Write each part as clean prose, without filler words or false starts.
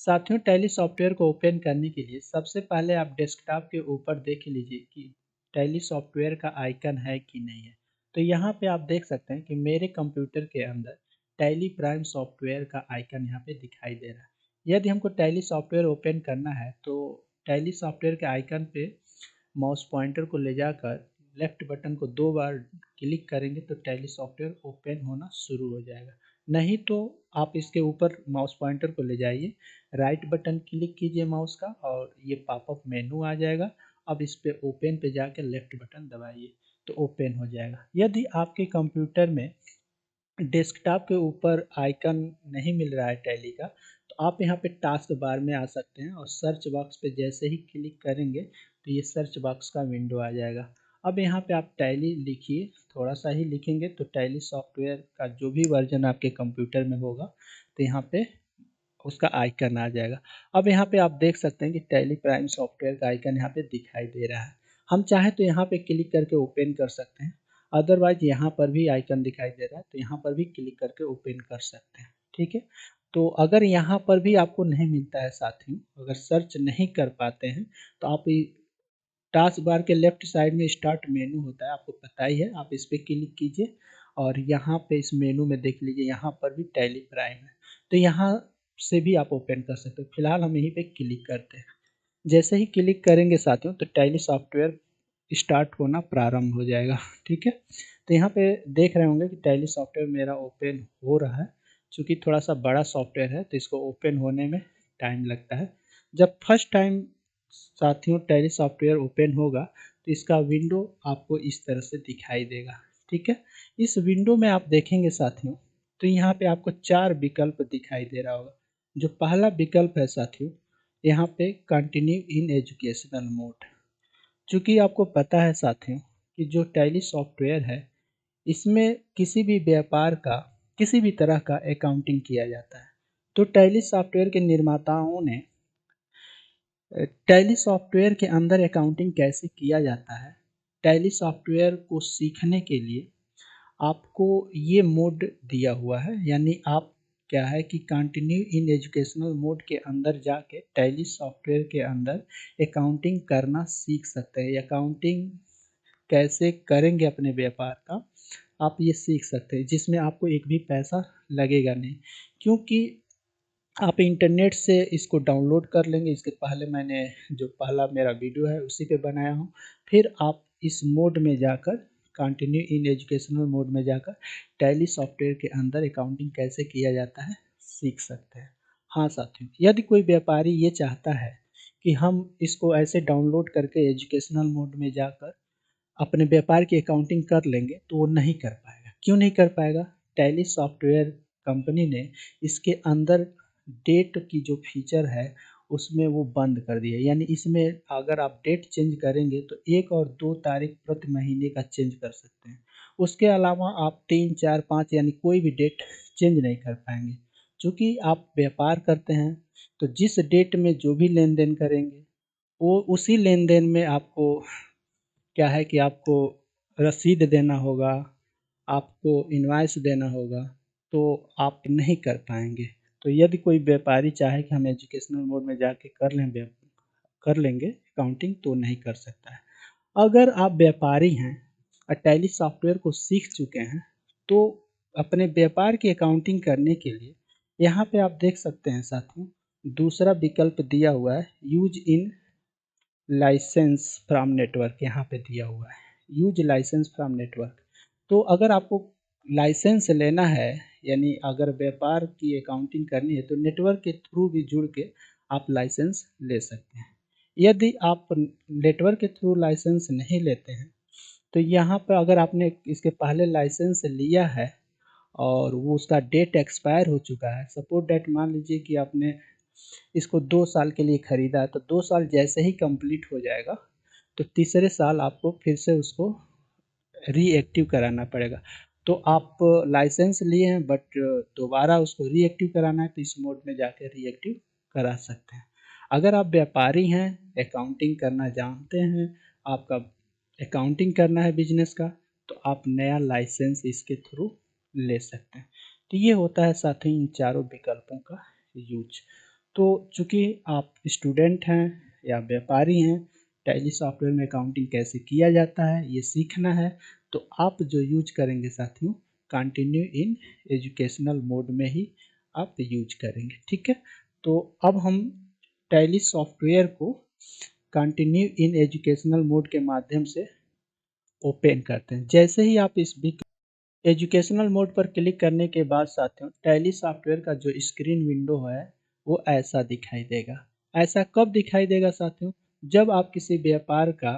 साथियों, tally software को open करने के लिए सबसे पहले आप डेस्कटॉप के ऊपर देख लीजिए कि टैली सॉफ्टवेयर का आइकन है कि नहीं है। तो यहाँ पे आप देख सकते हैं कि मेरे कंप्यूटर के अंदर टैली प्राइम सॉफ्टवेयर का आइकन यहाँ पे दिखाई दे रहा है। यदि हमको टैली सॉफ्टवेयर ओपन करना है तो टैली सॉफ्टवेयर के आइकन पे माउस पॉइंटर को ले जाकर लेफ्ट बटन को 2 बार क्लिक करेंगे तो टैली सॉफ्टवेयर ओपन होना शुरू हो जाएगा। नहीं तो आप इसके ऊपर माउस पॉइंटर को ले जाइए, राइट बटन क्लिक कीजिए माउस का और ये पॉपअप मेनू आ जाएगा। अब इस पे ओपन पे जाकर लेफ्ट बटन दबाइए तो ओपन हो जाएगा। यदि आपके कंप्यूटर में डेस्कटॉप के ऊपर आइकन नहीं मिल रहा है टैली का, तो आप यहाँ पे टास्क बार में आ सकते हैं और सर्च बॉक्स पे जैसे ही क्लिक करेंगे तो ये सर्च बॉक्स का विंडो आ जाएगा। अब यहाँ पे आप टैली लिखिए, थोड़ा सा ही लिखेंगे तो टैली सॉफ्टवेयर का जो भी वर्जन आपके कंप्यूटर में होगा तो यहाँ पे उसका आइकन आ जाएगा। अब यहाँ पे आप देख सकते हैं कि टैली प्राइम सॉफ्टवेयर का आइकन यहाँ पे दिखाई दे रहा है। हम चाहें तो यहाँ पे क्लिक करके ओपन कर सकते हैं, अदरवाइज यहाँ पर भी आइकन दिखाई दे रहा है तो यहाँ पर भी क्लिक करके ओपन कर सकते हैं। ठीक है, तो अगर यहाँ पर भी आपको नहीं मिलता है साथियों, अगर सर्च नहीं कर पाते हैं तो आप टास्क बार के लेफ्ट साइड में स्टार्ट मेनू होता है, आपको पता ही है, आप इस पर क्लिक कीजिए और यहाँ पे इस मेनू में देख लीजिए यहाँ पर भी टैली प्राइम है तो यहाँ से भी आप ओपन कर सकते हो। फिलहाल हम यहीं पे क्लिक करते हैं। जैसे ही क्लिक करेंगे साथियों तो टैली सॉफ्टवेयर स्टार्ट होना प्रारंभ हो जाएगा। ठीक है, तो यहाँ पे देख रहे होंगे कि टैली सॉफ्टवेयर मेरा ओपन हो रहा है। चूँकि थोड़ा सा बड़ा सॉफ्टवेयर है तो इसको ओपन होने में टाइम लगता है। जब फर्स्ट टाइम साथियों टैली सॉफ्टवेयर ओपन होगा तो इसका विंडो आपको इस तरह से दिखाई देगा। ठीक है, इस विंडो में आप देखेंगे साथियों तो यहाँ पे आपको 4 विकल्प दिखाई दे रहा होगा। जो पहला विकल्प है साथियों, यहाँ पे कंटिन्यू इन एजुकेशनल मोड। चूँकि आपको पता है साथियों कि जो टैली सॉफ्टवेयर है इसमें किसी भी व्यापार का, किसी भी तरह का अकाउंटिंग किया जाता है। तो टैली सॉफ्टवेयर के निर्माताओं ने टैली सॉफ्टवेयर के अंदर अकाउंटिंग कैसे किया जाता है, टैली सॉफ्टवेयर को सीखने के लिए आपको ये मोड दिया हुआ है। यानी आप क्या है कि कंटिन्यू इन एजुकेशनल मोड के अंदर जाके टैली सॉफ्टवेयर के अंदर अकाउंटिंग करना सीख सकते हैं। अकाउंटिंग कैसे करेंगे अपने व्यापार का आप ये सीख सकते हैं, जिसमें आपको एक भी पैसा लगेगा नहीं, क्योंकि आप इंटरनेट से इसको डाउनलोड कर लेंगे। इसके पहले मैंने जो पहला मेरा वीडियो है उसी पे बनाया हूँ। फिर आप इस मोड में जाकर कंटिन्यू इन एजुकेशनल मोड में जाकर टैली सॉफ्टवेयर के अंदर अकाउंटिंग कैसे किया जाता है सीख सकते हैं। हाँ साथियों, यदि कोई व्यापारी ये चाहता है कि हम इसको ऐसे डाउनलोड करके एजुकेशनल मोड में जाकर अपने व्यापार की अकाउंटिंग कर लेंगे तो वो नहीं कर पाएगा। क्यों नहीं कर पाएगा? टैली सॉफ्टवेयर कंपनी ने इसके अंदर डेट की जो फीचर है उसमें वो बंद कर दिया है। यानी इसमें अगर आप डेट चेंज करेंगे तो 1 और 2 तारीख प्रति महीने का चेंज कर सकते हैं। उसके अलावा आप 3, 4, 5 यानी कोई भी डेट चेंज नहीं कर पाएंगे। चूँकि आप व्यापार करते हैं तो जिस डेट में जो भी लेन देन करेंगे वो उसी लेन देन में आपको क्या है कि आपको रसीद देना होगा, आपको इनवॉइस देना होगा, तो आप नहीं कर पाएँगे। तो यदि कोई व्यापारी चाहे कि हम एजुकेशनल मोड में जाके कर लेंगे अकाउंटिंग तो नहीं कर सकता है। अगर आप व्यापारी हैं और टैली सॉफ्टवेयर को सीख चुके हैं तो अपने व्यापार की अकाउंटिंग करने के लिए यहाँ पे आप देख सकते हैं साथियों, दूसरा विकल्प दिया हुआ है use in license from network, यहाँ पे दिया हुआ है यूज लाइसेंस फ्रॉम नेटवर्क। तो अगर आपको लाइसेंस लेना है, यानी अगर व्यापार की अकाउंटिंग करनी है तो नेटवर्क के थ्रू भी जुड़ के आप लाइसेंस ले सकते हैं। यदि आप नेटवर्क के थ्रू लाइसेंस नहीं लेते हैं तो यहाँ पर अगर आपने इसके पहले लाइसेंस लिया है और वो उसका डेट एक्सपायर हो चुका है, सपोज डेट मान लीजिए कि आपने इसको 2 साल के लिए खरीदा है तो 2 साल जैसे ही कंप्लीट हो जाएगा तो तीसरे साल आपको फिर से उसको रीएक्टिव कराना पड़ेगा। तो आप लाइसेंस लिए हैं बट दोबारा उसको रीएक्टिव कराना है तो इस मोड में जाके रीएक्टिव करा सकते हैं। अगर आप व्यापारी हैं, अकाउंटिंग करना जानते हैं, आपका अकाउंटिंग करना है बिजनेस का, तो आप नया लाइसेंस इसके थ्रू ले सकते हैं। तो ये होता है साथ ही इन चारों विकल्पों का यूज। तो चूँकि आप स्टूडेंट हैं या व्यापारी हैं, टैली सॉफ्टवेयर में अकाउंटिंग कैसे किया जाता है ये सीखना है, तो आप जो यूज करेंगे साथियों, कंटिन्यू इन एजुकेशनल मोड में ही आप यूज करेंगे, ठीक है। तो अब हम टैली सॉफ्टवेयर को कंटिन्यू इन एजुकेशनल मोड के माध्यम से ओपन करते हैं। जैसे ही आप इस एजुकेशनल मोड पर क्लिक करने के बाद साथियों, टैली सॉफ्टवेयर का जो स्क्रीन विंडो है वो ऐसा दिखाई देगा। ऐसा कब दिखाई देगा साथियों? जब आप किसी व्यापार का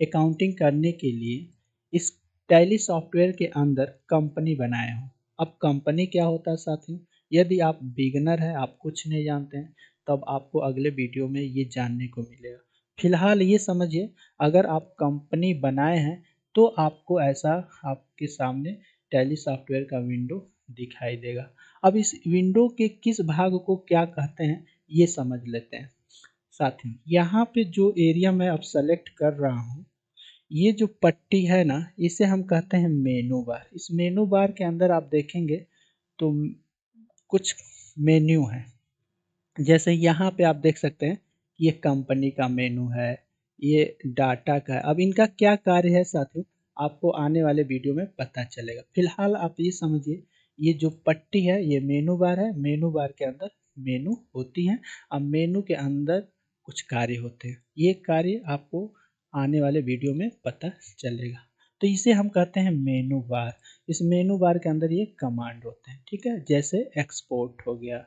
अकाउंटिंग करने के लिए इस टैली सॉफ्टवेयर के अंदर कंपनी बनाए हो। अब कंपनी क्या होता है साथियों? यदि आप बिगनर हैं, आप कुछ नहीं जानते हैं, तब आपको अगले वीडियो में ये जानने को मिलेगा। फिलहाल ये समझिए, अगर आप कंपनी बनाए हैं तो आपको ऐसा आपके सामने टैली सॉफ्टवेयर का विंडो दिखाई देगा। अब इस विंडो के किस भाग को क्या कहते हैं ये समझ लेते हैं साथियों। यहाँ पे जो एरिया मैं अब सेलेक्ट कर रहा हूँ, ये जो पट्टी है ना, इसे हम कहते हैं मेनू बार। इस मेनू बार के अंदर आप देखेंगे तो कुछ मेन्यू है। जैसे यहाँ पे आप देख सकते हैं, ये कंपनी का मेनू है, ये डाटा का है। अब इनका क्या कार्य है साथियों, आपको आने वाले वीडियो में पता चलेगा। फिलहाल आप ये समझिए, ये जो पट्टी है ये मेनू बार है। मेनू बार के अंदर मेनू होती हैं। अब मेनू के अंदर कुछ कार्य होते हैं, ये कार्य आपको आने वाले वीडियो में पता चलेगा। तो इसे हम कहते हैं मेनू बार। इस मेनू बार के अंदर ये कमांड होते हैं, ठीक है। जैसे एक्सपोर्ट हो गया,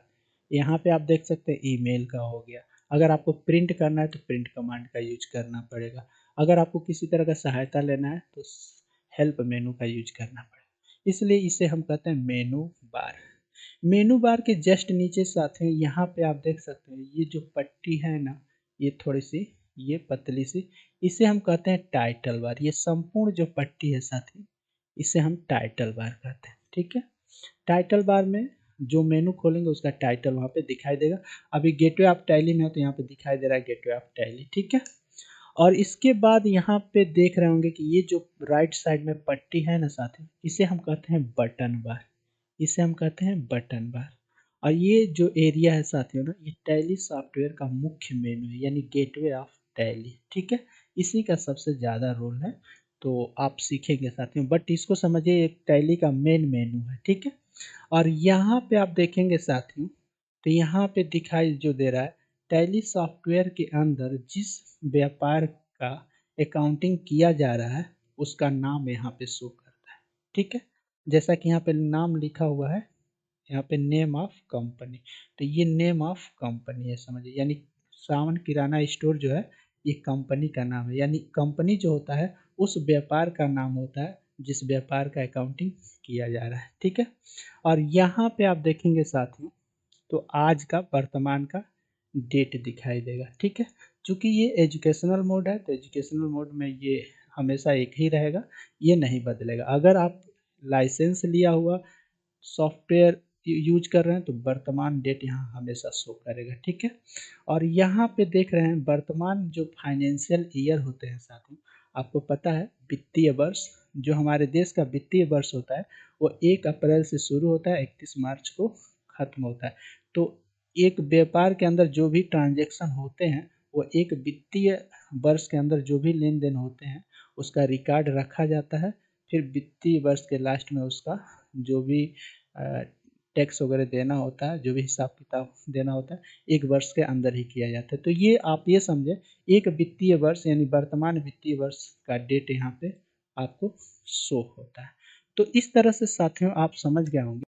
यहाँ पे आप देख सकते हैं ईमेल का हो गया। अगर आपको प्रिंट करना है तो प्रिंट कमांड का यूज करना पड़ेगा। अगर आपको किसी तरह का सहायता लेना है तो हेल्प मेनू का यूज करना पड़ेगा। इसलिए इसे हम कहते हैं मेनू बार। मेनू बार के जस्ट नीचे साथियों, यहाँ पे आप देख सकते हैं ये जो पट्टी है ना, ये थोड़ी सी, ये पतली सी, इसे हम कहते हैं टाइटल बार। ये संपूर्ण जो पट्टी है साथियों, इसे हम टाइटल बार कहते हैं, ठीक है। टाइटल बार में जो मेनू खोलेंगे उसका टाइटल वहाँ पे दिखाई देगा। अभी गेटवे ऑफ टैली में है तो यहाँ पे दिखाई दे रहा है गेटवे ऑफ टैली, ठीक है। और इसके बाद यहाँ पे देख रहे होंगे कि ये जो राइट साइड में पट्टी है ना साथियों, इसे हम कहते हैं बटन बार। इसे हम कहते हैं बटन बार। और ये जो एरिया है साथियों ना, ये टैली सॉफ्टवेयर का मुख्य मेनू है, यानी गेटवे ऑफ टैली, ठीक है। इसी का सबसे ज़्यादा रोल है। तो आप सीखेंगे साथियों, बट इसको समझिए एक टैली का मेन मेनू है, ठीक है। और यहाँ पे आप देखेंगे साथियों, तो यहाँ पे दिखाई जो दे रहा है, टैली सॉफ्टवेयर के अंदर जिस व्यापार का अकाउंटिंग किया जा रहा है उसका नाम यहाँ पे शो करता है, ठीक है। जैसा कि यहाँ पे नाम लिखा हुआ है, यहाँ पे नेम ऑफ कंपनी, तो ये नेम ऑफ कंपनी है समझिए, यानी सावन किराना स्टोर जो है ये कंपनी का नाम है। यानी कंपनी जो होता है उस व्यापार का नाम होता है जिस व्यापार का अकाउंटिंग किया जा रहा है, ठीक है। और यहाँ पे आप देखेंगे साथियों, तो आज का वर्तमान का डेट दिखाई देगा, ठीक है। चूँकि ये एजुकेशनल मोड है तो एजुकेशनल मोड में ये हमेशा एक ही रहेगा, ये नहीं बदलेगा। अगर आप लाइसेंस लिया हुआ सॉफ्टवेयर यूज कर रहे हैं तो वर्तमान डेट यहाँ हमेशा शो करेगा, ठीक है। और यहाँ पे देख रहे हैं वर्तमान जो फाइनेंशियल ईयर होते हैं साथियों, आपको पता है वित्तीय वर्ष, जो हमारे देश का वित्तीय वर्ष होता है वो 1 अप्रैल से शुरू होता है, 31 मार्च को खत्म होता है। तो एक व्यापार के अंदर जो भी ट्रांजैक्शन होते हैं वो एक वित्तीय वर्ष के अंदर जो भी लेन देन होते हैं उसका रिकॉर्ड रखा जाता है। फिर वित्तीय वर्ष के लास्ट में उसका जो भी टैक्स वगैरह देना होता है, जो भी हिसाब किताब देना होता है, 1 वर्ष के अंदर ही किया जाता है। तो ये आप ये समझे, एक वित्तीय वर्ष यानी वर्तमान वित्तीय वर्ष का डेट यहाँ पे आपको शो होता है। तो इस तरह से साथियों आप समझ गए होंगे।